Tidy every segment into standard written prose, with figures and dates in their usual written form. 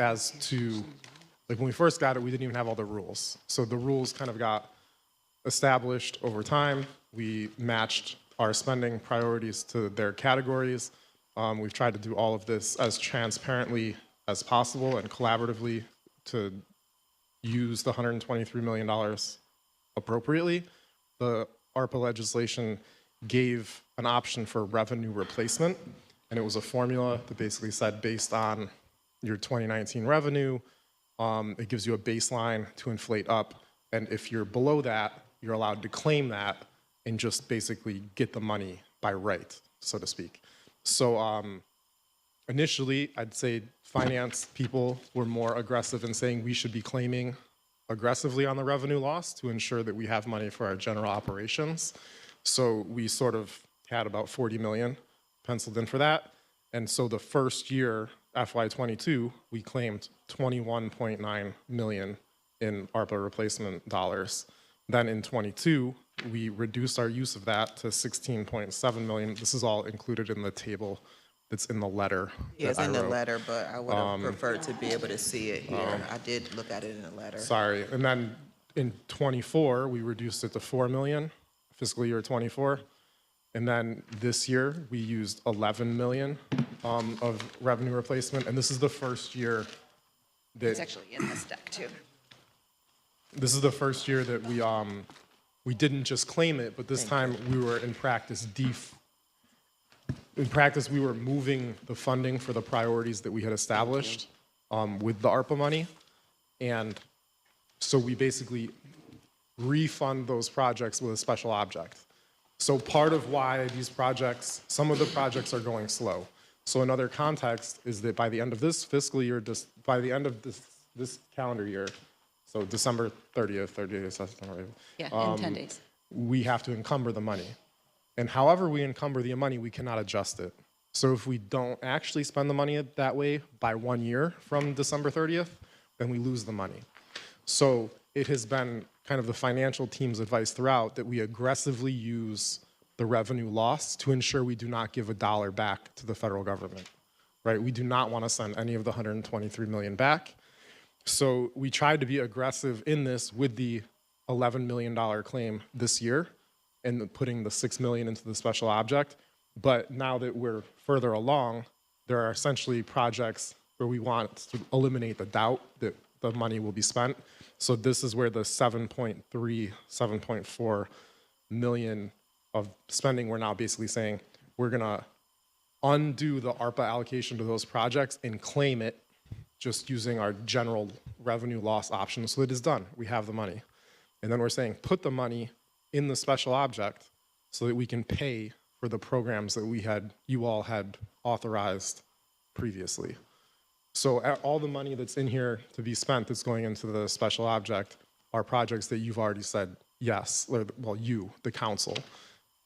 as to, like when we first got it, we didn't even have all the rules. So the rules kind of got established over time. We matched our spending priorities to their categories. We've tried to do all of this as transparently as possible and collaboratively to use the $123 million appropriately. The ARPA legislation gave an option for revenue replacement, and it was a formula that basically said based on your 2019 revenue, it gives you a baseline to inflate up, and if you're below that, you're allowed to claim that and just basically get the money by right, so to speak. So initially, I'd say finance people were more aggressive in saying we should be claiming aggressively on the revenue loss to ensure that we have money for our general operations. So we sort of had about 40 million penciled in for that. And so the first year, FY22, we claimed 21.9 million in ARPA replacement dollars. Then in 22, we reduced our use of that to 16.7 million. This is all included in the table that's in the letter. Yeah, it's in the letter, but I would have preferred to be able to see it here. I did look at it in the letter. Sorry. And then in 24, we reduced it to 4 million, fiscal year 24. And then this year, we used 11 million of revenue replacement. And this is the first year that... It's actually in this deck, too. This is the first year that we didn't just claim it, but this time we were in practice we were moving the funding for the priorities that we had established with the ARPA money. And so we basically refund those projects with a special object. So part of why these projects, some of the projects are going slow. So another context is that by the end of this fiscal year, by the end of this calendar year, so December 30th, Yeah, in 10 days. we have to encumber the money. And however we encumber the money, we cannot adjust it. So if we don't actually spend the money that way by 1 year from December 30th, then we lose the money. So it has been kind of the financial team's advice throughout that we aggressively use the revenue loss to ensure we do not give a dollar back to the federal government, right? We do not want to send any of the 123 million back. So we tried to be aggressive in this with the $11 million claim this year and putting the 6 million into the special object. But now that we're further along, there are essentially projects where we want to eliminate the doubt that the money will be spent. So this is where the 7.3, 7.4 million of spending, we're now basically saying we're gonna undo the ARPA allocation to those projects and claim it just using our general revenue loss option. So it is done, we have the money. And then we're saying put the money in the special object so that we can pay for the programs that you all had authorized previously. So all the money that's in here to be spent that's going into the special object are projects that you've already said yes, or, well, you, the council,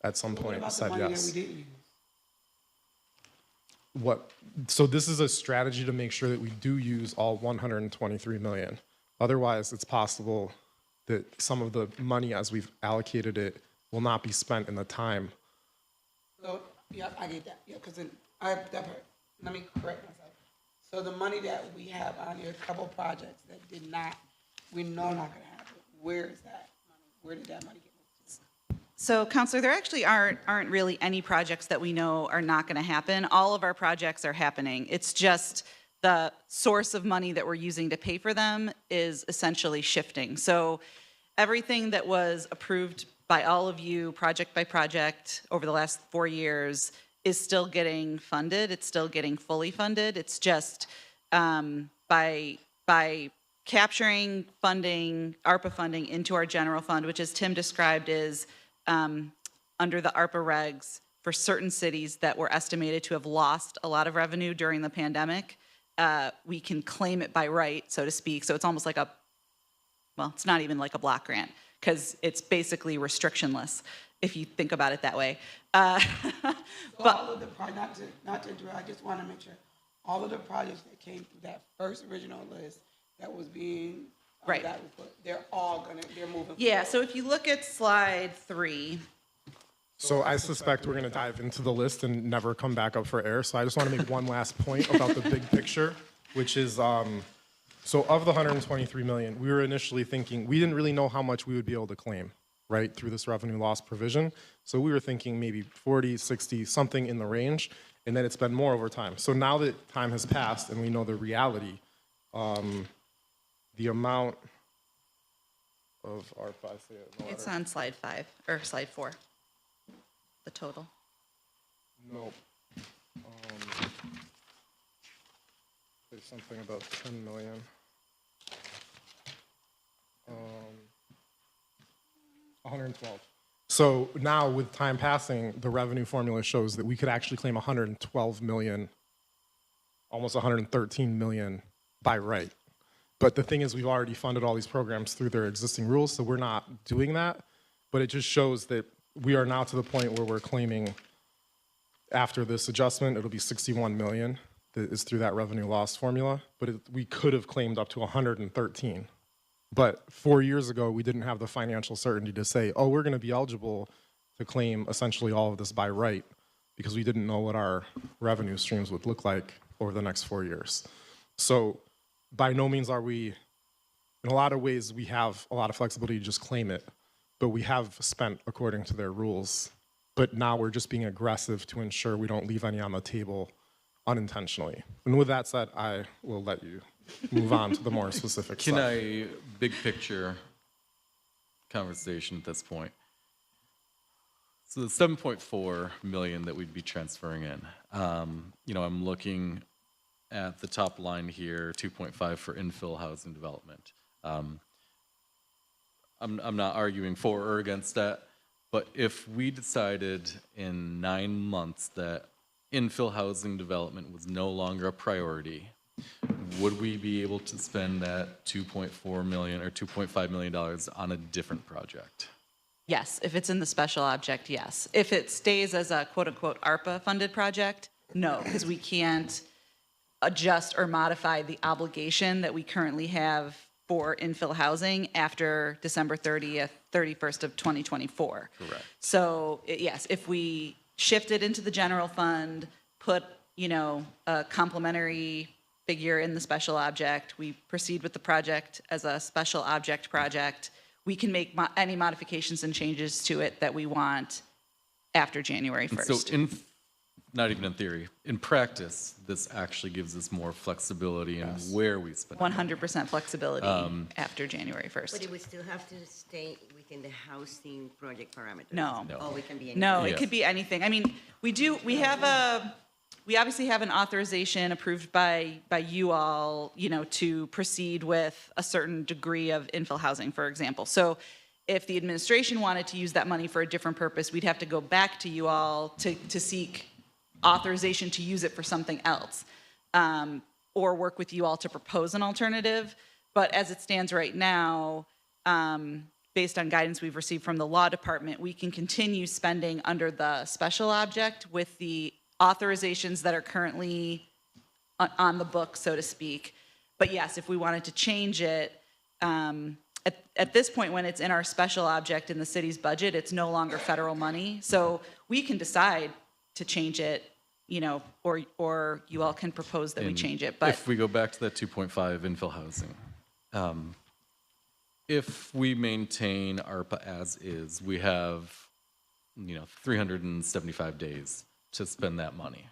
at some point said yes. So this is a strategy to make sure that we do use all 123 million. Otherwise, it's possible that some of the money as we've allocated it will not be spent in the time. So, yeah, I get that. Yeah, because that part. Let me correct myself. So the money that we have on here, a couple projects that we know not going to happen. Where is that money? Where did that money get moved to? So, Counselor, there actually aren't really any projects that we know are not going to happen. All of our projects are happening. It's just the source of money that we're using to pay for them is essentially shifting. So everything that was approved by all of you, project by project, over the last 4 years is still getting funded. It's still getting fully funded. It's just by capturing funding, ARPA funding into our general fund, which as Tim described is under the ARPA regs for certain cities that were estimated to have lost a lot of revenue during the pandemic, we can claim it by right, so to speak. So it's almost like well, it's not even like a block grant because it's basically restrictionless if you think about it that way. But all of the projects, not to interrupt, I just want to make sure, all of the projects that came through that first original list that was being, right, that was put, they're moving Yeah, forward. so if you look at slide 3. So I suspect we're going to dive into the list and never come back up for air. So I just want to make one last point about the big picture. which is, so of the 123 million, we were initially thinking, we didn't really know how much we would be able to claim, right, through this revenue loss provision. So we were thinking maybe 40, 60, something in the range, and then it's been more over time. So now that time has passed and we know the reality, the amount of ARPA, I say it in the It's letter. on slide 5, or slide 4, the total. Nope. There's something about 10 million. 112. So now with time passing, the revenue formula shows that we could actually claim 112 million, almost 113 million by right. But the thing is, we've already funded all these programs through their existing rules, so we're not doing that. But it just shows that we are now to the point where we're claiming, after this adjustment, it'll be 61 million that is through that revenue loss formula. But we could have claimed up to 113. But 4 years ago, we didn't have the financial certainty to say, oh, we're going to be eligible to claim essentially all of this by right, because we didn't know what our revenue streams would look like over the next 4 years. So by no means are we, in a lot of ways, we have a lot of flexibility to just claim it, but we have spent according to their rules. But now we're just being aggressive to ensure we don't leave any on the table unintentionally. And with that said, I will let you move on to the more specific Can stuff. I, big picture conversation at this point? So the 7.4 million that we'd be transferring in, I'm looking at the top line here, 2.5 for infill housing development. I'm not arguing for or against that, but if we decided in 9 months that infill housing development was no longer a priority, would we be able to spend that 2.4 million or $2.5 million on a different project? Yes, if it's in the special object, yes. If it stays as a quote-unquote ARPA-funded project, no, because we can't adjust or modify the obligation that we currently have for infill housing after December 31st of 2024. Correct. So, yes, if we shift it into the general fund, put, a complementary figure in the special object, we proceed with the project as a special object project, we can make any modifications and changes to it that we want after January 1st. So not even in theory, in practice, this actually gives us more flexibility in where we spend. 100% flexibility after January 1st. But it would still have to stay within the housing project parameters? No. Oh, it can be anything? No, Yeah. it could be anything. I mean, we obviously have an authorization approved by you all, to proceed with a certain degree of infill housing, for example. So if the administration wanted to use that money for a different purpose, we'd have to go back to you all to seek authorization to use it for something else, or work with you all to propose an alternative. But as it stands right now, based on guidance we've received from the law department, we can continue spending under the special object with the authorizations that are currently on the book, so to speak. But yes, if we wanted to change it, at this point when it's in our special object in the city's budget, it's no longer federal money. So we can decide to change it, or you all can propose that we And change it. But if we go back to that 2.5 infill housing, if we maintain ARPA as is, we have, 375 days to spend that money.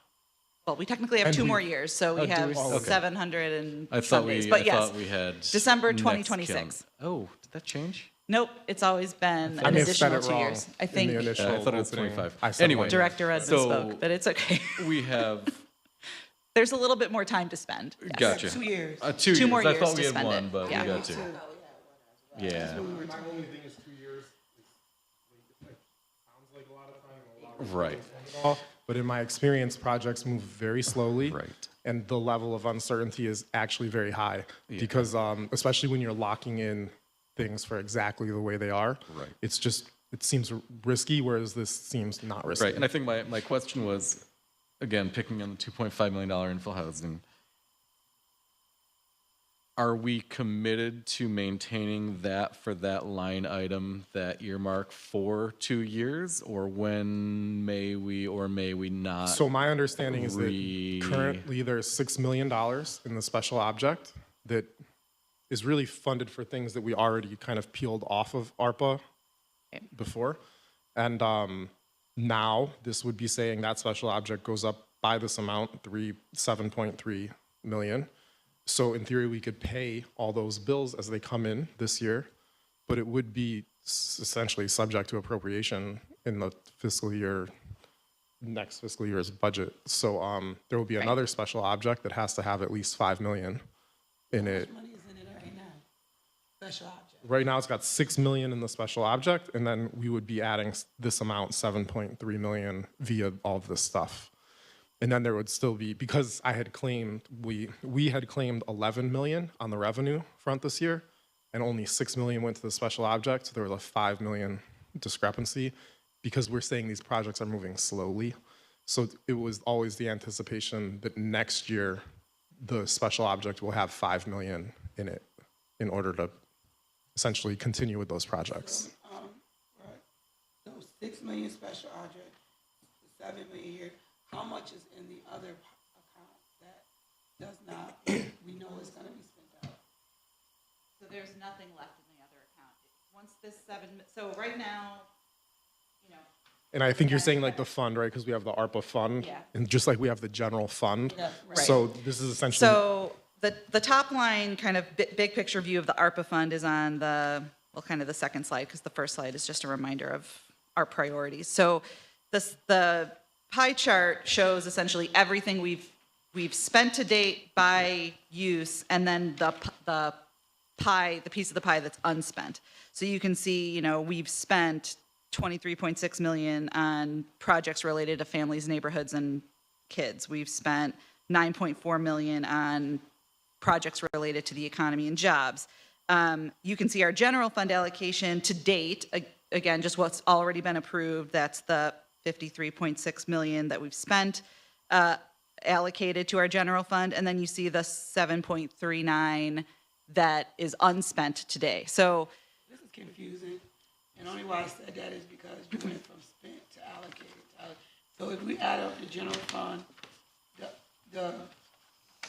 well, we technically have And 2 we- more years, so we do have we? Oh, okay. 700 and I some thought days. we, But I yes, thought we had December next 2026. Oh, did that change? Nope, it's always been I an may have said additional it 2 wrong years. I in think the initial I thought it was opening. 25. I said Anyway, one. Director Ed So- misspoke, but it's okay. We have, There's a little bit more time to spend. Yes. gotcha. 2 years. 2 2 more years. I years thought to we had spend one, it. but Yeah. we got 2. Yeah, My only thing is 2 years. It sounds like a lot of time. And a lot of right. But in my experience, projects move very slowly. Right. And the level of uncertainty is actually very high because especially when you're locking in things for exactly the way they are, Right. it seems risky, whereas this seems not risky. Right, and I think my question was, again, picking on the $2.5 million infill housing. are we committed to maintaining that for that line item, that earmark for 2 years? Or when may we or may we not? So my understanding is that currently there's $6 million in the special object that is really funded for things that we already kind of peeled off of ARPA before. And now this would be saying that special object goes up by this amount, 7.3 million. So in theory, we could pay all those bills as they come in this year, but it would be essentially subject to appropriation in the next fiscal year's budget. So there will be another special object that has to have at least 5 million in it. How much money is in it right now? Special object. Right now, it's got 6 million in the special object, and then we would be adding this amount, 7.3 million, via all of this stuff. And then there would still be, because I had claimed, we had claimed 11 million on the revenue front this year, and only 6 million went to the special object, so there was a 5 million discrepancy, because we're saying these projects are moving slowly. So it was always the anticipation that next year, the special object will have 5 million in it in order to essentially continue with those projects. Right. So 6 million special object, 7 million here. How much is in the other account that does not, we know is gonna be spent out? So there's nothing left in the other account. Once this so right now, you know. And I think you're saying like the fund, right? Because we have the ARPA fund, Yeah. and just like we have the general fund. Yeah, right. So this is essentially. So the top line kind of big picture view of the ARPA fund is on kind of the second slide, because the first slide is just a reminder of our priorities. So the pie chart shows essentially everything we've spent to date by use, and then the piece of the pie that's unspent. So you can see, we've spent 23.6 million on projects related to families, neighborhoods, and kids. We've spent 9.4 million on projects related to the economy and jobs. You can see our general fund allocation to date, again, just what's already been approved. That's the 53.6 million that we've spent allocated to our general fund, and then you see the 7.39 that is unspent today. So This is confusing, and only why I said that is because you went from spent to allocated. So if we add up the general fund,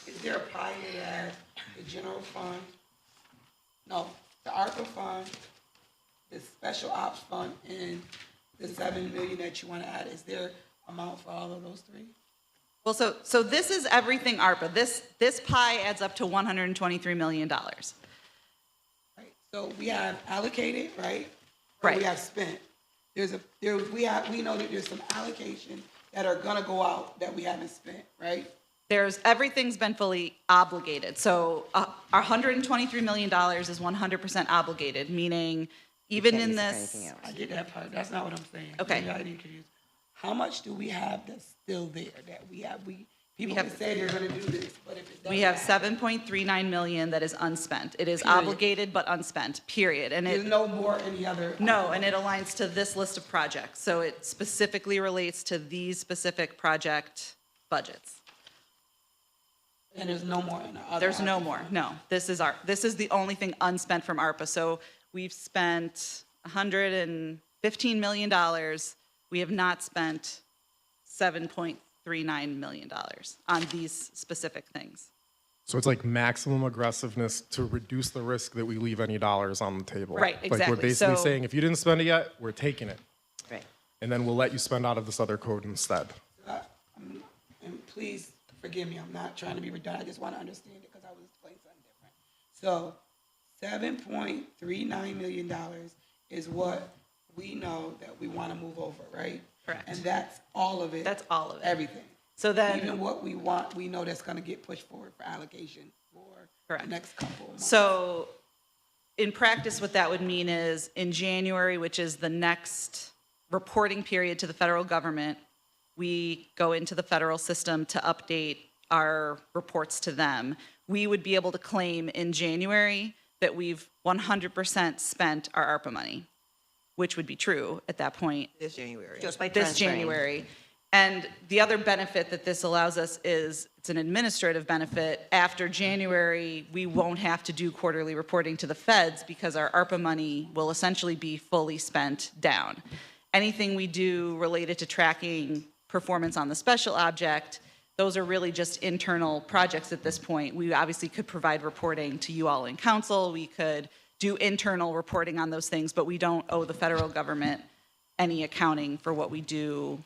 is there a pie that has the general fund? No, the ARPA fund, the special ops fund, and the 7 million that you want to add. Is there amount for all of those three? well, so this is everything ARPA. This pie adds up to $123 million. Right. So we have allocated, right? Right. We have spent. We know that there's some allocation that are gonna go out that we haven't spent, right? Everything's been fully obligated. So our $123 million is 100% obligated, meaning even in this. I get that part. That's not what I'm saying. Okay. Maybe I didn't confuse. How much do we have that's still there that we have? People have- can say they're gonna do this, but if it doesn't We have happen, 7.39 million that is unspent. It is Period. obligated but unspent, period. And there's it, no more any other. no, and it aligns to this list of projects. So it specifically relates to these specific project budgets. And there's no more in the other. There's no more, no. This is the only thing unspent from ARPA. So we've spent $115 million. We have not spent $7.39 million on these specific things. So it's like maximum aggressiveness to reduce the risk that we leave any dollars on the table. Right, Like we're exactly. basically So- saying, if you didn't spend it yet, we're taking it. Right. And then we'll let you spend out of this other code instead. And please forgive me, I'm not trying to be redundant, I just want to understand it because I was explaining something different. So $7.39 million is what we know that we want to move over, right? Correct. And that's all of it? That's all of it. Everything? So then. Even what we want, we know that's going to get pushed forward for allocation for the Correct. next couple of months? So in practice, what that would mean is in January, which is the next reporting period to the federal government, we go into the federal system to update our reports to them. We would be able to claim in January that we've 100% spent our ARPA money, which would be true at that point This January. Just by this transferring. January. And the other benefit that this allows us is it's an administrative benefit. After January, we won't have to do quarterly reporting to the feds because our ARPA money will essentially be fully spent down. Anything we do related to tracking performance on the special object, those are really just internal projects at this point. We obviously could provide reporting to you all in council. We could do internal reporting on those things, but we don't owe the federal government any accounting for what we do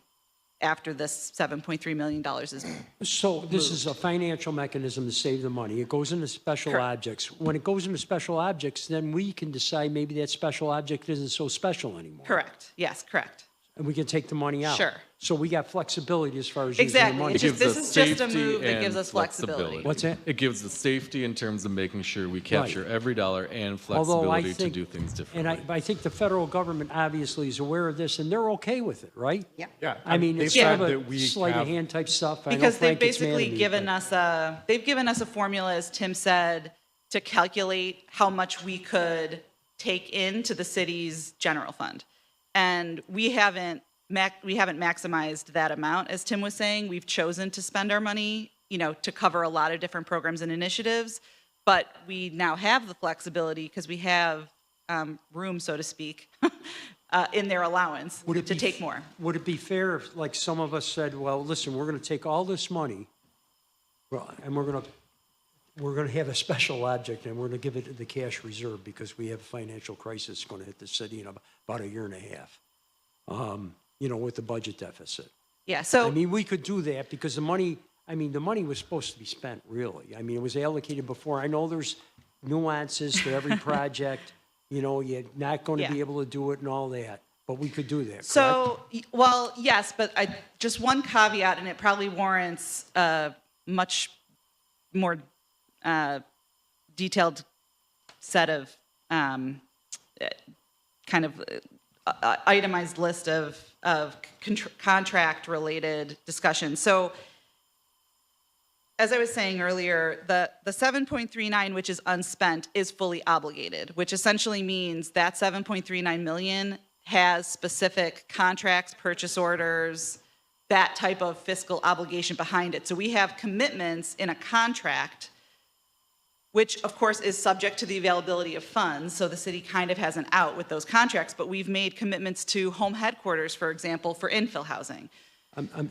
after this $7.3 million is. So this is a financial mechanism to save the money. It goes into special Correct. objects. When it goes into special objects, then we can decide maybe that special object isn't so special anymore. Correct. Yes, correct. And we can take the money out. Sure. So we got flexibility as far as using the Exactly. money. It's just, this us is just a safety move that gives and us flexibility. What's that? It gives the safety in terms of making sure we capture every dollar and Although I flexibility to think, do things and differently. I think the federal government obviously is aware of this, and they're okay with it, right? Yep. Yeah. I mean, they've it's said kind of that we a sleight of have- hand type stuff. I know Because they've Frank gets mad at basically me, given but- us they've given us a formula, as Tim said, to calculate how much we could take into the city's general fund. And we haven't maximized that amount, as Tim was saying. We've chosen to spend our money, to cover a lot of different programs and initiatives, but we now have the flexibility because we have room, so to speak, in their allowance Would it to be- take more. Would it be fair if, like, some of us said, well, listen, we're going to take all this money, and we're going to have a special object, and we're going to give it to the cash reserve because we have a financial crisis going to hit the city in about a year and a half, with the budget deficit. Yeah, so. I mean, we could do that because the money was supposed to be spent, really. I mean, it was allocated before. I know there's nuances to every project. You're not going to Yeah. be able to do it and all that, but we could do that, correct? So, well, yes, but just one caveat, and it probably warrants a much more detailed set of kind of itemized list of contract-related discussions. So, as I was saying earlier, the 7.39, which is unspent, is fully obligated, which essentially means that 7.39 million has specific contracts, purchase orders, that type of fiscal obligation behind it. So we have commitments in a contract, which of course is subject to the availability of funds. So the city kind of has an out with those contracts, but we've made commitments to home headquarters, for example, for infill housing.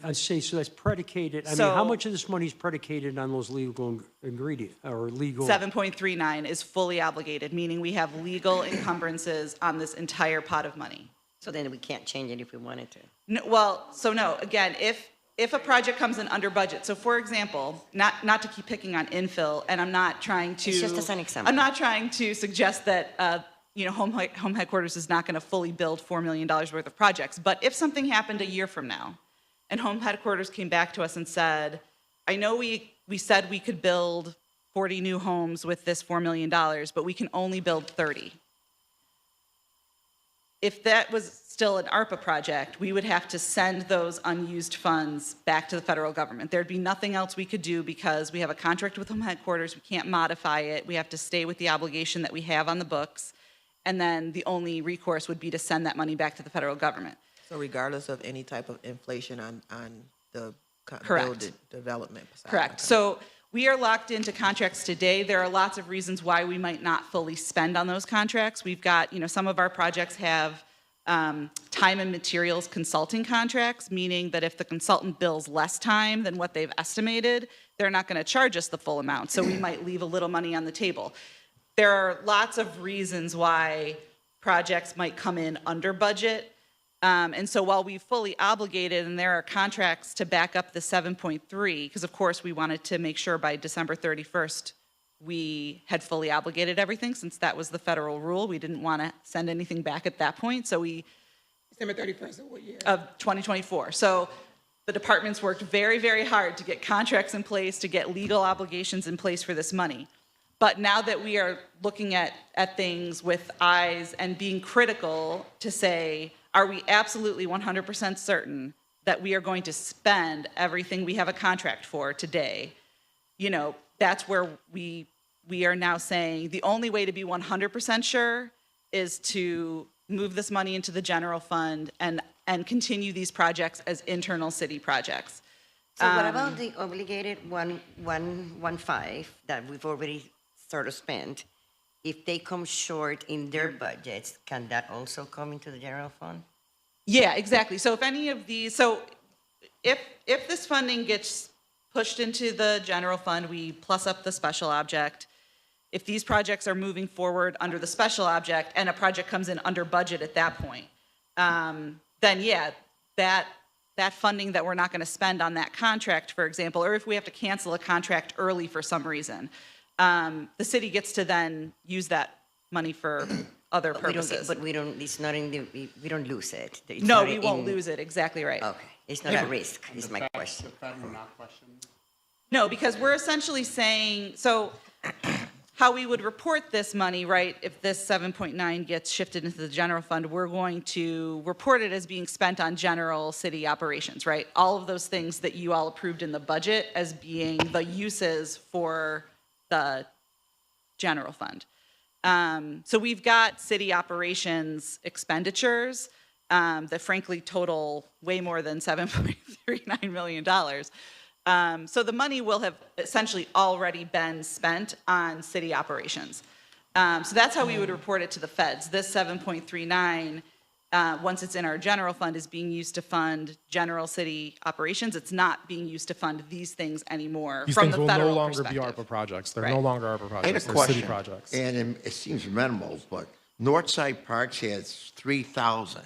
I say, so that's predicated, I mean, So- how much of this money is predicated on those legal ingredients, or legal? 7.39 is fully obligated, meaning we have legal encumbrances on this entire pot of money. So then we can't change it if we wanted to. No, again, if a project comes in under budget, so for example, not to keep picking on infill, and I'm not trying to. It's just as an example. I'm not trying to suggest that, home headquarters is not going to fully build $4 million worth of projects. But if something happened a year from now, and home headquarters came back to us and said, I know we said we could build 40 new homes with this $4 million, but we can only build 30. If that was still an ARPA project, we would have to send those unused funds back to the federal government. There'd be nothing else we could do because we have a contract with home headquarters. We can't modify it. We have to stay with the obligation that we have on the books. And then the only recourse would be to send that money back to the federal government. So regardless of any type of inflation on the Correct. build development side. Correct. Okay. So we are locked into contracts today. There are lots of reasons why we might not fully spend on those contracts. We've got, some of our projects have time and materials consulting contracts, meaning that if the consultant bills less time than what they've estimated, they're not going to charge us the full amount. So we might leave a little money on the table. There are lots of reasons why projects might come in under budget. And so while we fully obligated and there are contracts to back up the 7.3, because of course we wanted to make sure by December 31st we had fully obligated everything since that was the federal rule. We didn't want to send anything back at that point. So December 31st of what year? of 2024. So the departments worked very, very hard to get contracts in place, to get legal obligations in place for this money. But now that we are looking at things with eyes and being critical to say, are we absolutely 100% certain that we are going to spend everything we have a contract for today? That's where we are now saying the only way to be 100% sure is to move this money into the general fund. And and continue these projects as internal city projects. So what about the obligated 1.15 that we've already sort of spent? If they come short in their budgets, can that also come into the general fund? Yeah, exactly. So if any of these, so if this funding gets pushed into the general fund, we plus up the special object. If these projects are moving forward under the special object and a project comes in under budget at that point, then yeah, that funding that we're not going to spend on that contract, for example, or if we have to cancel a contract early for some reason, the city gets to then use that money for other purposes. But we don't, it's not in the, we don't lose it. It's No, not we won't in- lose it, exactly right. Okay, it's not at risk, is my question. No, because we're essentially saying, so how we would report this money, right, if this 7.9 gets shifted into the general fund, we're going to report it as being spent on general city operations, right? All of those things that you all approved in the budget as being the uses for the general fund. So we've got city operations expenditures that frankly total way more than $7.39 million. So the money will have essentially already been spent on city operations. So that's how we would report it to the feds. This 7.39, once it's in our general fund, is being used to fund general city operations. It's not being used to fund these things anymore These from things the will federal no longer be perspective. ARPA projects. They're Right. no longer ARPA I had a projects. They're question, city projects. and it seems minimal, but Northside Parks has 3,000.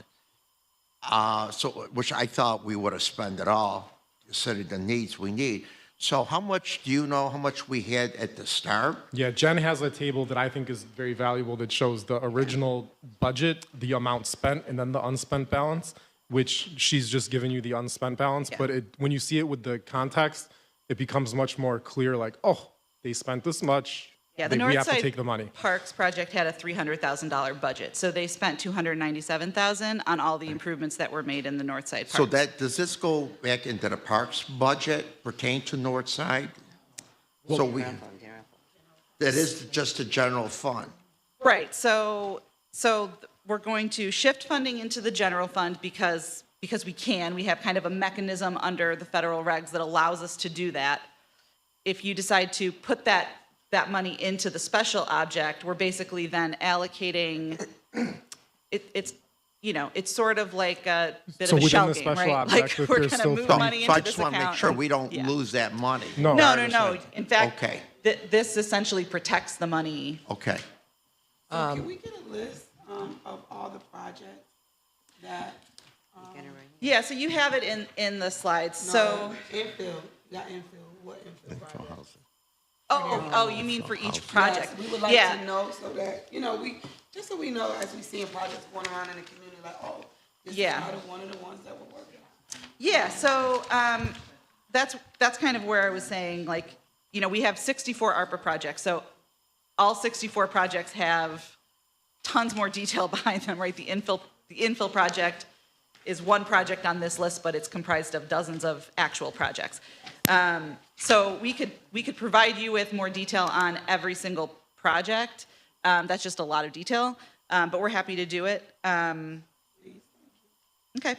So, which I thought we would have spent it all, considering the needs we need. So how much, do you know how much we had at the start? Yeah, Jen has a table that I think is very valuable that shows the original budget, the amount spent, and then the unspent balance, which she's just given you the unspent balance. Yeah. But when you see it with the context, it becomes much more clear, like, oh, they spent this much. Yeah, the we have to Northside take the money. Parks project had a $300,000 budget, so they spent $297,000 on all the improvements that were made in the Northside Parks. So that, does this go back into the parks budget pertain to Northside? So we, that is just a general fund. Right, so we're going to shift funding into the general fund because we can. We have kind of a mechanism under the federal regs that allows us to do that. If you decide to put that money into the special object, we're basically then allocating, it's sort of like a bit So of a within shell the game, special right? object, Like, if we're there's gonna still move funding. money So I into just this want to make account sure and- we don't yeah. lose that money. No. No. In fact, Okay. this essentially protects the money. Okay. So can we get a list of all the projects that? Yeah, so you have it in the slides, so. Infill, not infill, what infill project? Oh, you mean for each project? Yes, we would like Yeah. to know so that, just so we know as we see projects going around in the community, like, oh, this is Yeah. one of the ones that we're working on. Yeah, so that's kind of where I was saying, like, we have 64 ARPA projects, so all 64 projects have tons more detail behind them, right? The infill project is one project on this list, but it's comprised of dozens of actual projects. So we could provide you with more detail on every single project. That's just a lot of detail, but we're happy to do it. Okay.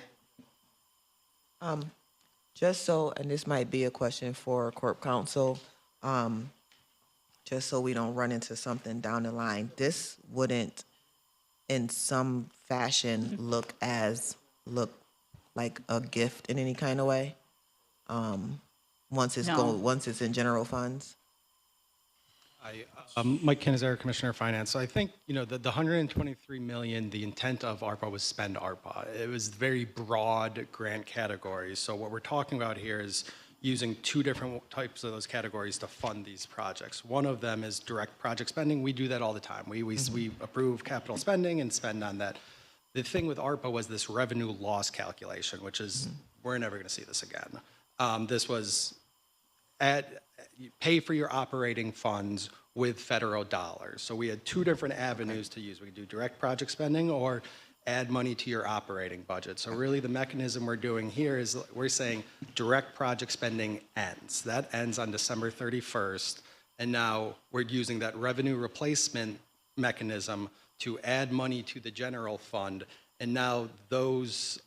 Just so, and this might be a question for Corp Counsel, just so we don't run into something down the line, this wouldn't in some fashion look like a gift in any kind of way? Once it's No. once it's in general funds? Mike Kinizar, Commissioner of Finance. So I think, the $123 million, the intent of ARPA was spend ARPA. It was very broad grant categories. So what we're talking about here is using two different types of those categories to fund these projects. One of them is direct project spending. We do that all the time. We approve capital spending and spend on that. The thing with ARPA was this revenue loss calculation, which is, we're never going to see this again. This was pay for your operating funds with federal dollars. So we had two different avenues to use. We could do direct project spending or add money to your operating budget. So really the mechanism we're doing here is we're saying direct project spending ends. That ends on December 31st. And now we're using that revenue replacement mechanism to add money to the general fund. And now those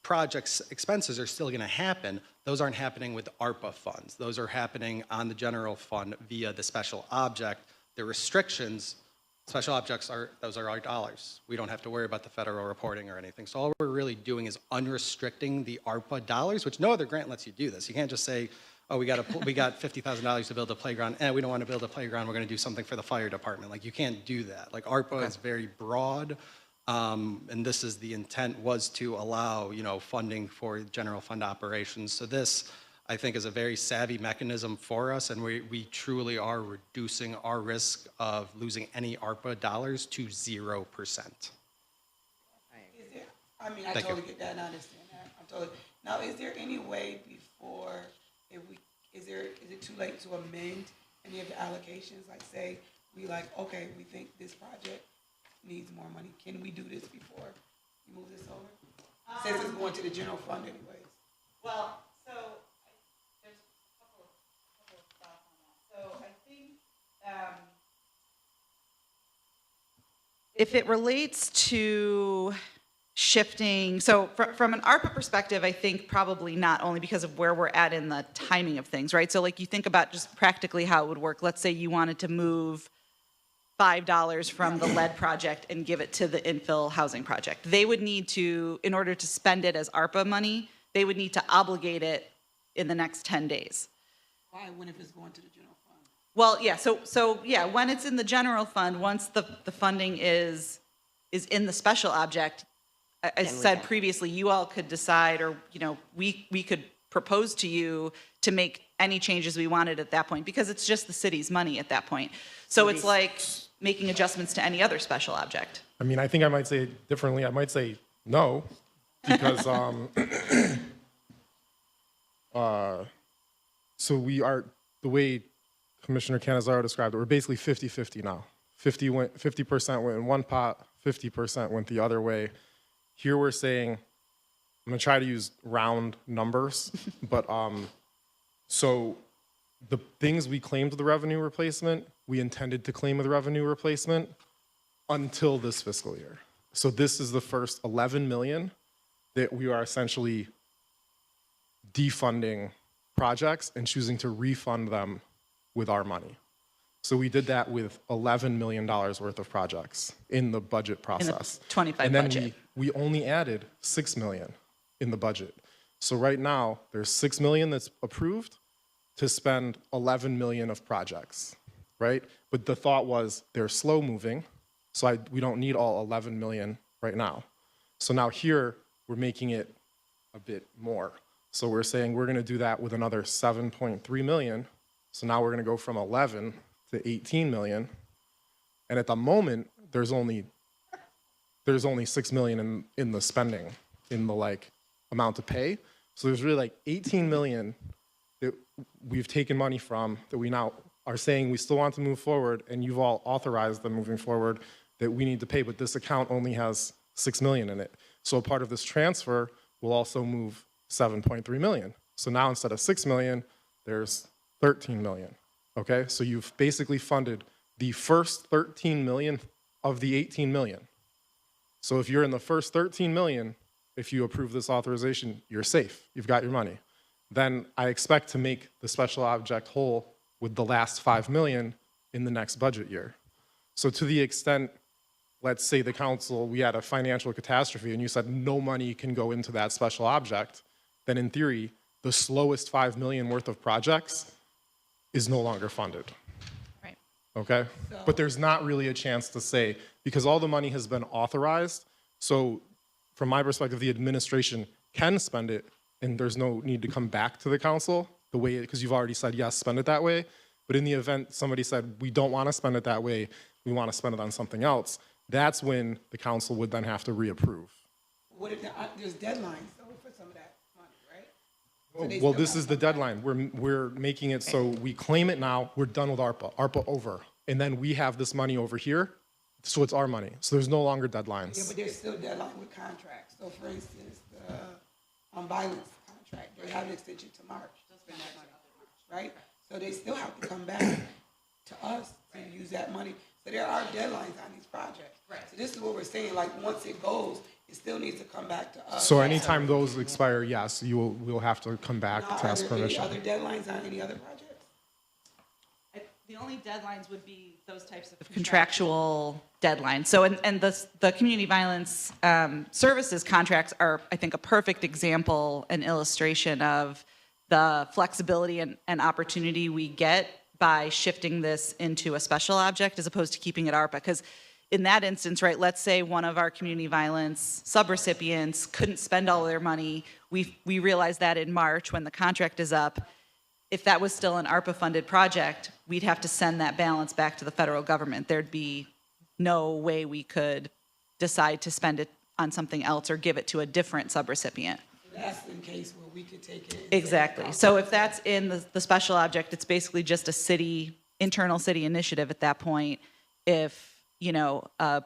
projects expenses are still going to happen. Those aren't happening with ARPA funds. Those are happening on the general fund via the special object. The restrictions, special objects those are our dollars. We don't have to worry about the federal reporting or anything. So all we're really doing is unrestricting the ARPA dollars, which no other grant lets you do this. You can't just say, oh, we got $50,000 to build a playground, and we don't want to build a playground, we're going to do something for the fire department. Like, you can't do that. Like, ARPA is very broad, and this is the intent was to allow, funding for general fund operations. So this, I think, is a very savvy mechanism for us, and we truly are reducing our risk of losing any ARPA dollars to 0%. I mean, I Thank you. totally get that and I understand that. Now, is there any way before, is it too late to amend any of the allocations? Like, say, okay, we think this project needs more money. Can we do this before we move this over? Since it's going to the general fund anyways. Well, so there's a couple of thoughts on that. So I think if it relates to shifting, so from an ARPA perspective, I think probably not, only because of where we're at in the timing of things, right? So like, you think about just practically how it would work. Let's say you wanted to move $5 from the lead project and give it to the infill housing project. They would need to, in order to spend it as ARPA money, they would need to obligate it in the next 10 days. Why, when if it's going to the general fund? Well, yeah, so yeah, when it's in the general fund, once the funding is in the special object, I said previously, you all could decide, or, we could propose to you to make any changes we wanted at that point, because it's just the city's money at that point. So it's like making adjustments to any other special object. I mean, I think I might say it differently. I might say no, because so we are, the way Commissioner Canizaro described it, we're basically 50-50 now. 50% went in one pot, 50% went the other way. Here we're saying, I'm gonna try to use round numbers, but so the things we claimed the revenue replacement, we intended to claim the revenue replacement until this fiscal year. So this is the first 11 million that we are essentially defunding projects and choosing to refund them with our money. So we did that with $11 million worth of projects in the budget process. 25 and then budget. we only added 6 million in the budget. So right now, there's 6 million that's approved to spend 11 million of projects, right? But the thought was they're slow moving, so we don't need all 11 million right now. So now here, we're making it a bit more. So we're saying we're gonna do that with another 7.3 million. So now we're gonna go from 11 to 18 million. And at the moment, there's only 6 million in the spending, in the amount to pay. So there's really 18 million that we've taken money from, that we now are saying we still want to move forward, and you've all authorized them moving forward, that we need to pay, but this account only has 6 million in it. So a part of this transfer will also move 7.3 million. So now instead of 6 million, there's 13 million. Okay, so you've basically funded the first 13 million of the 18 million. So if you're in the first 13 million, if you approve this authorization, you're safe, you've got your money. Then I expect to make the special object whole with the last 5 million in the next budget year. So to the extent, let's say the council, we had a financial catastrophe and you said no money can go into that special object, then in theory, the slowest 5 million worth of projects is no longer funded. Right. Okay? But there's not really a chance to say, because all the money has been authorized, so from my perspective, the administration can spend it, and there's no need to come back to the council, the way, because you've already said, yes, spend it that way. But in the event somebody said, we don't want to spend it that way, we want to spend it on something else, that's when the council would then have to reapprove. What if there's deadlines though for some of that money, right? So they Well, still this have is the deadline. We're making it so we claim it now, we're done with ARPA, ARPA over. And then we have this money over here, so it's our money. So there's no longer deadlines. Yeah, but there's still deadline with contracts. So for instance, the violence contract, they have an extension to March. Spend that money, right? So they still have to come back to us to use that money. So there are deadlines on these projects. Right. So this is what we're saying, like, once it goes, it still needs to come back to us. So anytime those expire, yes, we'll have to come back Now, to are ask there any permission. other deadlines on any other projects? The only deadlines would be those types of contractual deadlines. So, and the community violence services contracts are, I think, a perfect example and illustration of the flexibility and opportunity we get by shifting this into a special object as opposed to keeping it ARPA. Because in that instance, right, let's say one of our community violence subrecipients couldn't spend all of their money. We realized that in March when the contract is up. If that was still an ARPA-funded project, we'd have to send that balance back to the federal government. There'd be no way we could decide to spend it on something else or give it to a different subrecipient. That's in case where we could take it. Exactly. So if that's in the special object, it's basically just a internal city initiative at that point. If, you know, a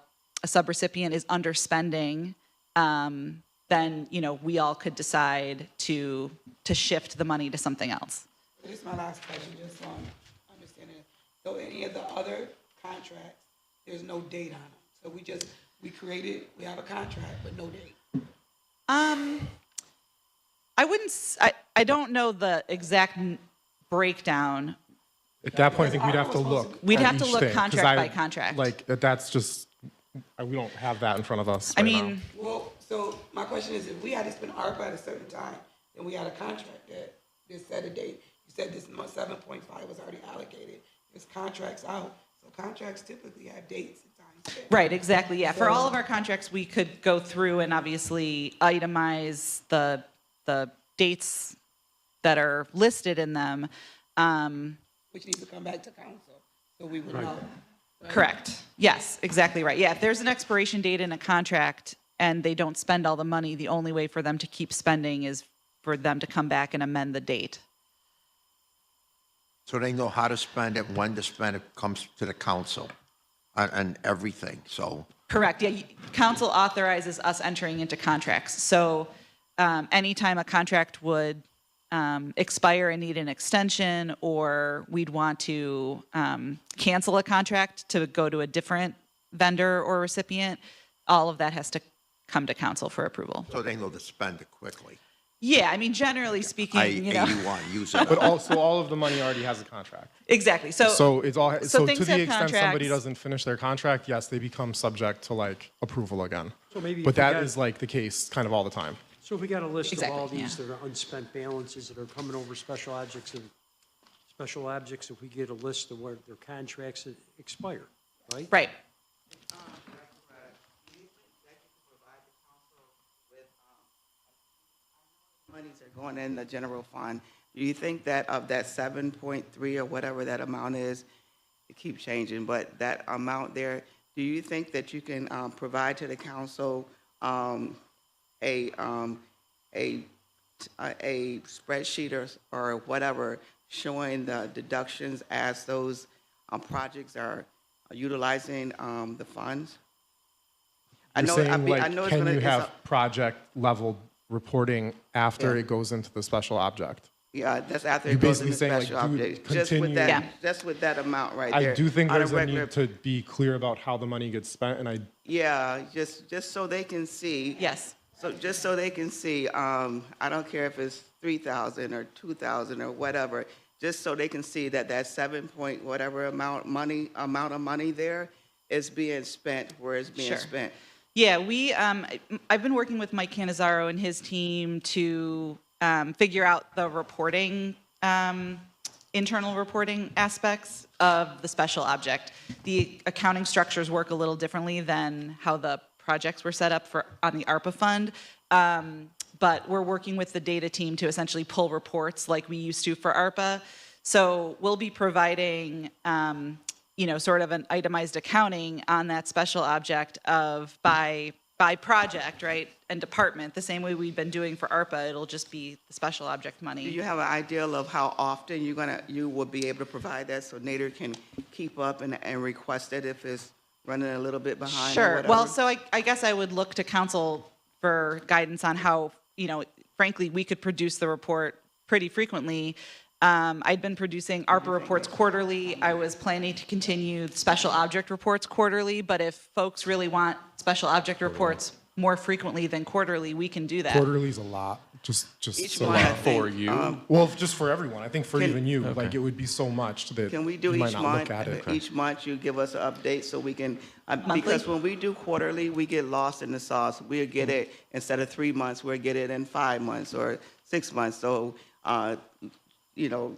subrecipient is underspending, then, you know, we all could decide to shift the money to something else. This is my last question, just so I'm understanding. So any of the other contracts, there's no date on them. So we have a contract, but no date. I don't know the exact breakdown. At that point, I think we'd have to look. We'd at have to each look thing, 'cause contract by contract. Like, that's just, we don't have that in front of us I right now. mean, Well, so my question is, if we had to spend ARPA at a certain time, then we had a contract that set a date. You said this 7.5 was already allocated. There's contracts out. So contracts typically have dates and times. set. right, exactly, yeah. For all of our contracts, we could go through and obviously itemize the dates that are listed in them. Which needs to come back to council, so we would know. Correct. Yes, exactly right. Yeah, if there's an expiration date in a contract and they don't spend all the money, the only way for them to keep spending is for them to come back and amend the date. So they know how to spend it, when to spend it, comes to the council and everything, so. Correct. Yeah, council authorizes us entering into contracts. So anytime a contract would expire and need an extension, or we'd want to cancel a contract to go to a different vendor or recipient, all of that has to come to council for approval. So they know to spend it quickly. Yeah, I mean, generally speaking, you know. I-81, use it But up. also, all of the money already has a contract. Exactly. So it's all, so things to the have extent somebody contracts. doesn't finish their contract, yes, they become subject to like approval again. So maybe But if we that got- is like the case kind of all the time. So if we got a list of Exactly, all these yeah. that are unspent balances that are coming over special objects, if we get a list of where their contracts expire, right? Right. Monies are going in the general fund. Do you think that of that 7.3 or whatever that amount is, it keeps changing, but that amount there, do you think that you can provide to the council a spreadsheet or whatever showing the deductions as those projects are utilizing the funds? You're saying, I like, know it's can gonna. you it's a- have project level reporting after Yeah. it goes into the special object? Yeah, that's after You're it goes in basically the saying, like, special do update. Just with continue- that, Yeah. just with that amount right there. I do think on there's a regular- need to be clear about how the money gets spent, and I, Yeah, just so they can see. Yes. So just so they can see, I don't care if it's 3,000 or 2,000 or whatever, just so they can see that that 7 point whatever amount of money there is being spent where it's being Sure. spent. Yeah, I've been working with Mike Canizaro and his team to figure out the reporting, internal reporting aspects of the special object. The accounting structures work a little differently than how the projects were set up on the ARPA fund. But we're working with the data team to essentially pull reports like we used to for ARPA. So we'll be providing sort of an itemized accounting on that special object of by project, right, and department, the same way we've been doing for ARPA. It'll just be the special object Do money. you have an idea of how often you will be able to provide that so Nader can keep up and request it if it's running a little bit behind or Sure. whatever? Well, so I guess I would look to council for guidance on how, frankly, we could produce the report pretty frequently. I'd been producing ARPA reports quarterly. I was planning to continue special object reports quarterly, but if folks really want special object reports more frequently than quarterly, we can do that. Quarterly's a lot, just Each so one, I For think, you? well, just for everyone. I think for Can- even you, like it would be so much that Can we do you might each not month? look at it. Each month you give us an update so we can, Monthly? because when we do quarterly, we get lost in the sauce. We'll get it, instead of 3 months, we'll get it in 5 months or 6 months. So, you know,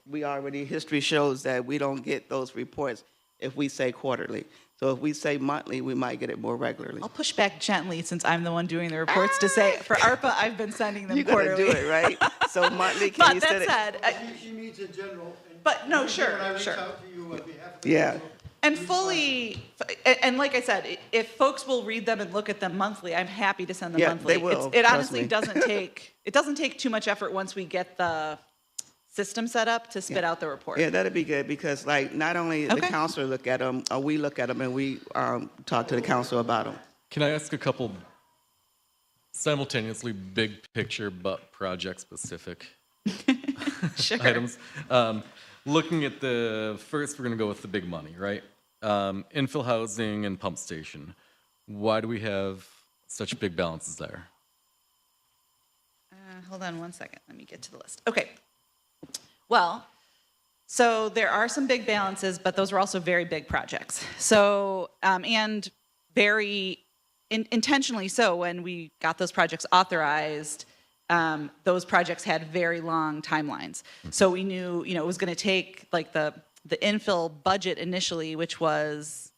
we already, history shows that we don't get those reports if we say quarterly. So if we say monthly, we might get it more regularly. I'll push back gently since I'm the one doing the reports to say, for ARPA, I've been sending them You're gonna quarterly. do it, right? So monthly, can But you send that it? said, She means in general. and But no, sure, when I reach sure. out to you on behalf of the Yeah. council, and fully, and like I said, if folks will read them and look at them monthly, I'm happy to send them Yeah, monthly. they will, It trust honestly me. doesn't take too much effort once we get the system set up to spit out the report. Yeah, that'd be good, because like, not only the Okay. council look at them, we look at them and we talk to the council about them. Can I ask a couple simultaneously big picture but project specific Sure. items? Looking at the first, we're going to go with the big money, right? Infill housing and pump station. Why do we have such big balances there? Hold on one second. Let me get to the list. Okay. Well, so there are some big balances, but those were also very big projects. So, and very intentionally so, when we got those projects authorized, those projects had very long timelines. So we knew, you know, it was going to take like the infill budget initially, which was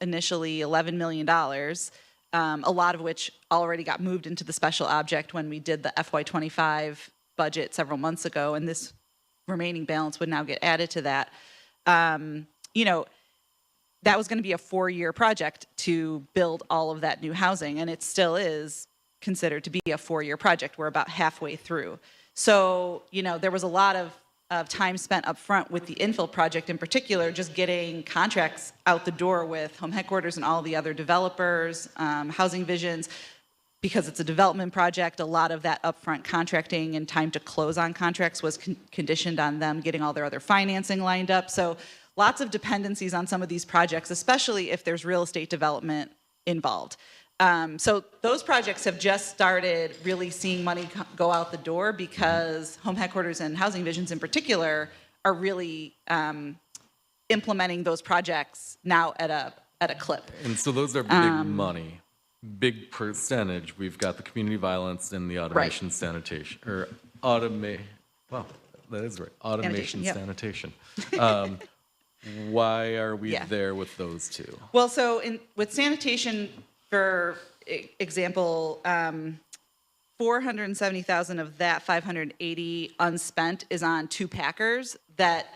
initially $11 million, a lot of which already got moved into the special object when we did the FY25 budget several months ago, and this remaining balance would now get added to that. You know, that was going to be a 4-year project to build all of that new housing, and it still is considered to be a 4-year project. We're about halfway through. So, you know, there was a lot of time spent up front with the infill project in particular, just getting contracts out the door with Home Headquarters and all the other developers, Housing Visions. Because it's a development project, a lot of that upfront contracting and time to close on contracts was conditioned on them getting all their other financing lined up. So lots of dependencies on some of these projects, especially if there's real estate development involved. So those projects have just started really seeing money go out the door because Home Headquarters and Housing Visions in particular are really implementing those projects now at a clip. And so those are big money, big percentage. We've got the community violence and the automation sanitation, or wow, that is right, automation Yep. sanitation. Why are we Yeah. there with those two? Well, so with sanitation, for example, 470,000 of that 580 unspent is on 2 Packers that,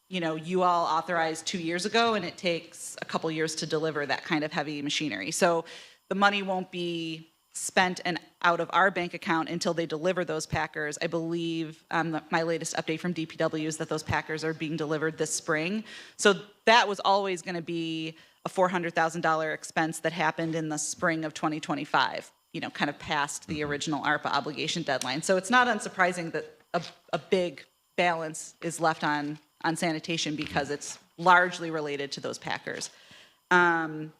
you know, you all authorized 2 years ago, and it takes a couple years to deliver that kind of heavy machinery. So the money won't be spent and out of our bank account until they deliver those Packers. I believe my latest update from DPW is that those Packers are being delivered this spring. So that was always going to be a $400,000 expense that happened in the spring of 2025, you know, kind of past the original ARPA obligation deadline. So it's not unsurprising that a big balance is left on sanitation because it's largely related to those Packers. The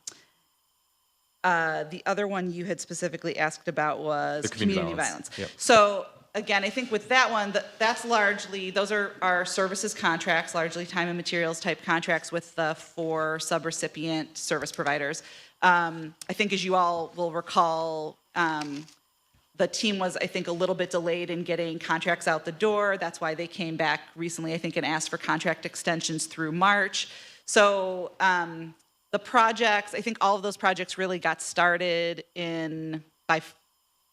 other one you had specifically asked about was The community community violence. violence. Yep. So again, I think with that one, that's largely, those are our services contracts, largely time and materials type contracts with the 4 subrecipient service providers. I think as you all will recall, the team was, I think, a little bit delayed in getting contracts out the door. That's why they came back recently, I think, and asked for contract extensions through March. So the projects, I think all of those projects really got started by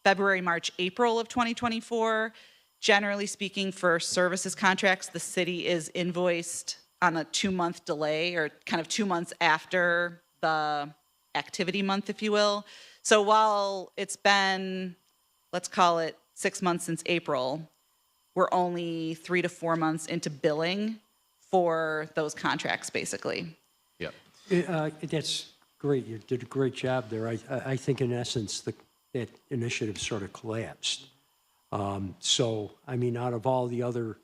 February, March, April of 2024. Generally speaking, for services contracts, the city is invoiced on a 2-month delay, or kind of 2 months after the activity month, if you will. So while it's been, let's call it 6 months since April, we're only 3 to 4 months into billing for those contracts, basically. Yep. That's great. You did a great job there. I think in essence, that initiative sort of collapsed. So, I mean, out of all the other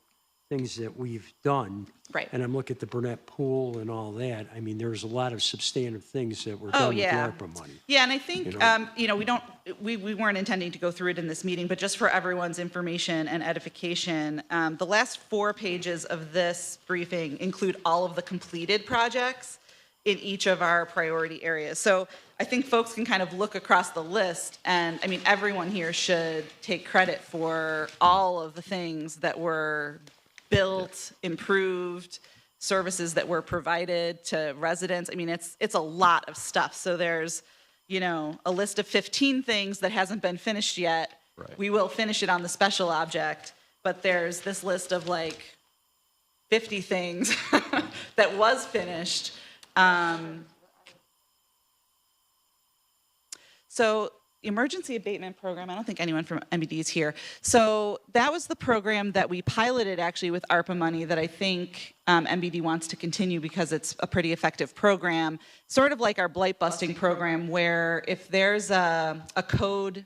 things that we've done. Right. And I'm looking at the Burnett Pool and all that. I mean, there's a lot of substantive things that were Oh, done with the yeah. ARPA money. Yeah, and I think, You know? we weren't intending to go through it in this meeting, but just for everyone's information and edification, the last 4 pages of this briefing include all of the completed projects in each of our priority areas. So I think folks can kind of look across the list, and I mean, everyone here should take credit for all of the things that were built, improved, services that were provided to residents. I mean, it's a lot of stuff. So there's, a list of 15 things that hasn't been finished yet. Right. We will finish it on the special object, but there's this list of like 50 things that was finished. So emergency abatement program, I don't think anyone from MBD is here. So that was the program that we piloted actually with ARPA money that I think MBD wants to continue because it's a pretty effective program, sort of like our blight busting program where if there's a code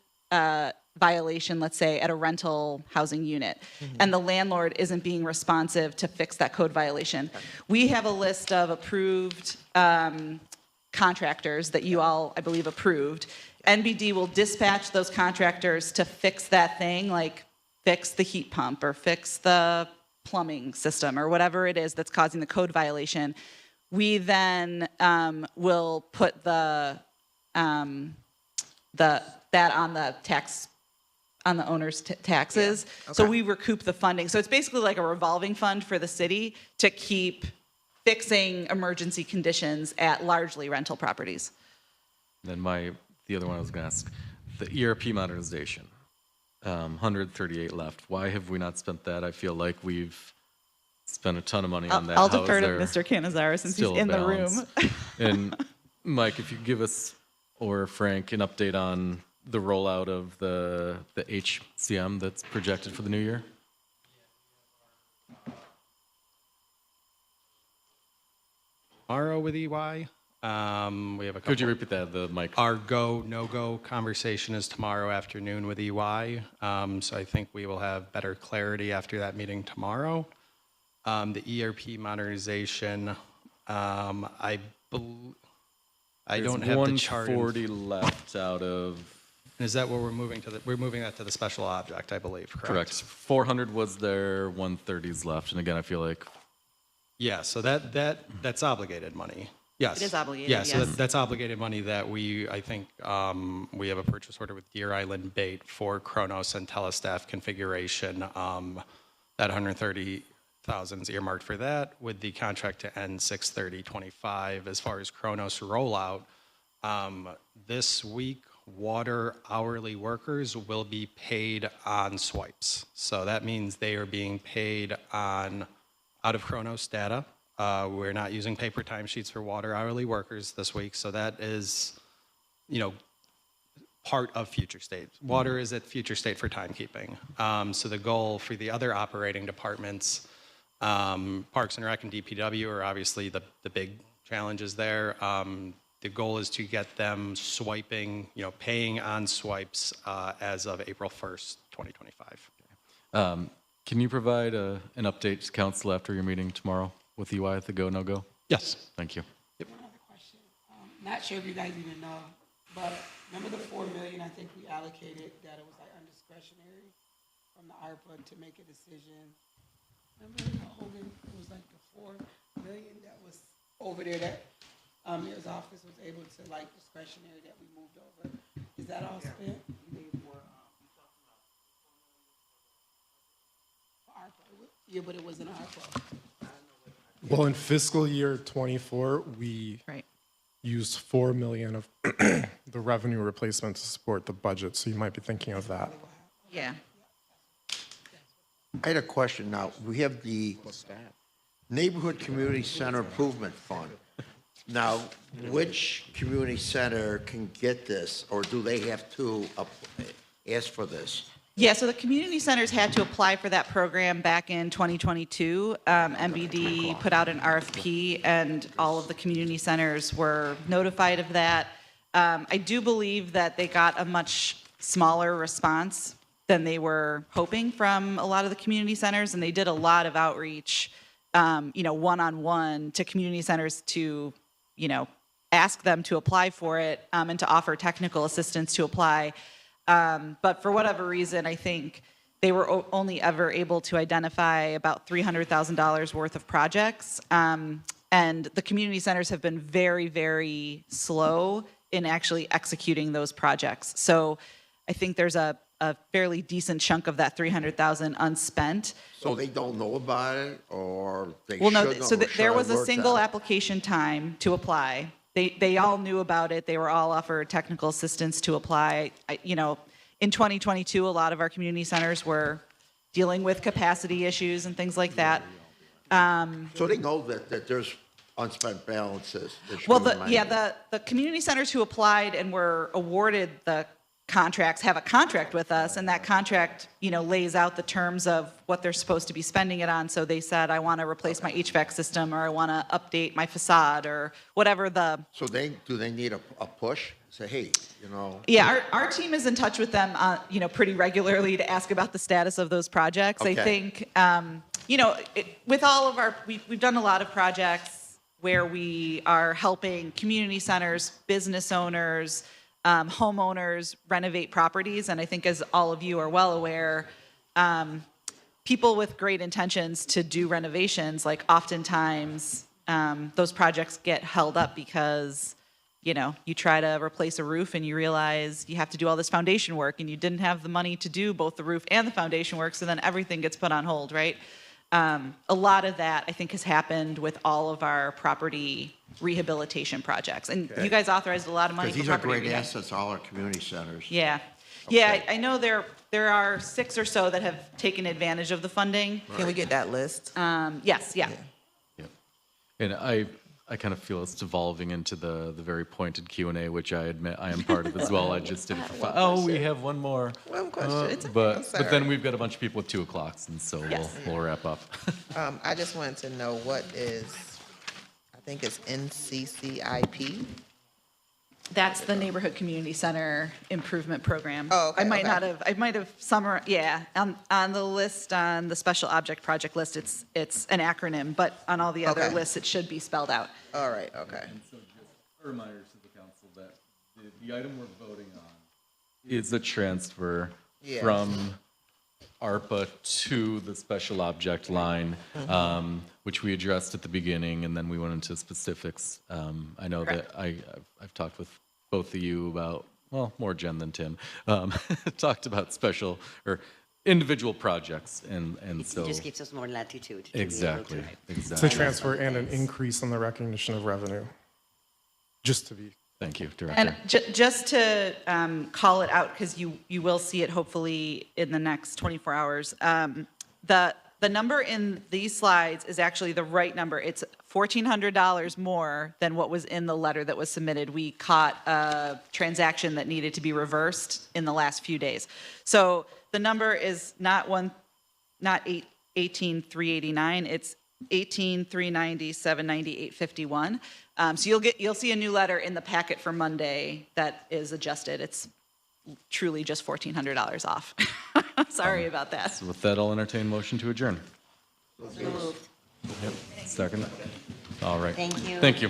violation, let's say, at a rental housing unit, and the landlord isn't being responsive to fix that code violation, we have a list of approved contractors that you all, I believe, approved. NBD will dispatch those contractors to fix that thing, like fix the heat pump or fix the plumbing system or whatever it is that's causing the code violation. We then will put that on the tax, on the owner's taxes. Yeah. Okay. So we recoup the funding. So it's basically like a revolving fund for the city to keep fixing emergency conditions at largely rental properties. Then the other one I was going to ask, the ERP modernization, 138 left. Why have we not spent that? I feel like we've spent a ton of money on that. I'll How is defer to there Mr. Canizaro since he's still a in the balance? room. And Mike, if you could give us, or Frank, an update on the rollout of the HCM that's projected for the new year? Tomorrow with EY, we have a couple. Could you repeat that, the mic? Our go, no-go conversation is tomorrow afternoon with EY. So I think we will have better clarity after that meeting tomorrow. The ERP modernization, I don't have the chart. 140 left out of. Is that what we're moving to? We're moving that to the special object, I believe, correct? Correct. 400 was there, 130's left. And again, I feel like Yeah, so that's obligated money. Yes. It is obligated, Yeah, so yes. that's obligated money that I think, we have a purchase order with Deer Island Bait for Kronos and Telestaff configuration. That 130,000 is earmarked for that with the contract to end 6/30/25. As far as Kronos rollout, this week, water hourly workers will be paid on swipes. So that means they are being paid out of Kronos data. We're not using paper timesheets for water hourly workers this week, so that is, part of future state. Water is at future state for timekeeping. So the goal for the other operating departments, Parks and Rec and DPW are obviously the big challenges there. The goal is to get them swiping, paying on swipes as of April 1st, 2025. can you provide an update to council after your meeting tomorrow with EY at the go, no go? Yes. Thank you. One other question. Not sure if you guys even know, but remember the 4 million I think we allocated that it was like undiscretionary from the ARPA to make a decision? Remember Hogan, it was like the 4 million that was over there that his office was able to like discretionary that we moved over. Is that all spent? ARPA. Yeah, but it wasn't ARPA. Well, in fiscal year '24, we Right. used 4 million of the revenue replacement to support the budget, so you might be thinking of that. Yeah. I had a question now. We have the Neighborhood Community Center Improvement Fund. Now, which community center can get this, or do they have to ask for this? Yeah, so the community centers had to apply for that program back in 2022. MBD put out an RFP, and all of the community centers were notified of that. I do believe that they got a much smaller response than they were hoping from a lot of the community centers, and they did a lot of outreach, one-on-one to community centers to, ask them to apply for it and to offer technical assistance to apply. But for whatever reason, I think they were only ever able to identify about $300,000 worth of projects. And the community centers have been very, very slow in actually executing those projects. So I think there's a fairly decent chunk of that 300,000 unspent. So they don't know about it, or they Well, no, should know, so or should there I was a work single that? application time to apply. They all knew about it. They were all offered technical assistance to apply. In 2022, a lot of our community centers were dealing with capacity issues and things like that. So they know that there's unspent balances. There's Well, money. the community centers who applied and were awarded the contracts have a contract with us, and that contract, lays out the terms of what they're supposed to be spending it on. So they said, I want to replace my HVAC system, or I want to update my facade, or whatever the. So do they need a push? Say, hey, Yeah, our team is in touch with them, pretty regularly to ask about the status of those projects. I Okay. think, with all of our, we've done a lot of projects where we are helping community centers, business owners, homeowners renovate properties. And I think, as all of you are well aware, people with great intentions to do renovations, like oftentimes those projects get held up because, you try to replace a roof and you realize you have to do all this foundation work, and you didn't have the money to do both the roof and the foundation work, so then everything gets put on hold, right? A lot of that, I think, has happened with all of our property rehabilitation projects. And you guys authorized a lot of money because for these are property great rehab. assets, all our community centers. Yeah. Yeah, I know there are 6 or so that have taken advantage of the funding. Can we get that list? Yes, yeah. Yep. And I kind of feel it's devolving into the very pointed Q&A, which I admit I am part of as well. I just did it for fun. Oh, we have one more. One question. It's okay, I'm But then sorry. we've got a bunch of people with 2 o'clocks, and so Yes. we'll wrap up. I just wanted to know what is, I think it's NCCIP. That's the Neighborhood Community Center Improvement Program. Oh, okay, I might okay. I might have summarized, yeah, on the list, on the special object project list, it's an acronym, but on all the other Okay. lists, it should be spelled out. All right, okay. So just a reminder to the council that the item we're voting on is a transfer Yeah. from ARPA to the special object line, which we addressed at the beginning, and then we went into specifics. I know that I've talked with both of you about, well, more Jen than Tim, talked about special or individual projects, and so. It just gives us more latitude. to be able Exactly, to- It's exactly. a transfer and an increase in the recognition of revenue. Just to be, Thank you, Director. And just to call it out, because you will see it hopefully in the next 24 hours, the number in these slides is actually the right number. It's $1,400 more than what was in the letter that was submitted. We caught a transaction that needed to be reversed in the last few days. So the number is not 18,389. It's 18,390, 790, 851. So you'll see a new letter in the packet for Monday that is adjusted. It's truly just $1,400 off. Sorry about that. So with that, I'll entertain motion to adjourn. Yep. Second. All right. Thank you. Thank you.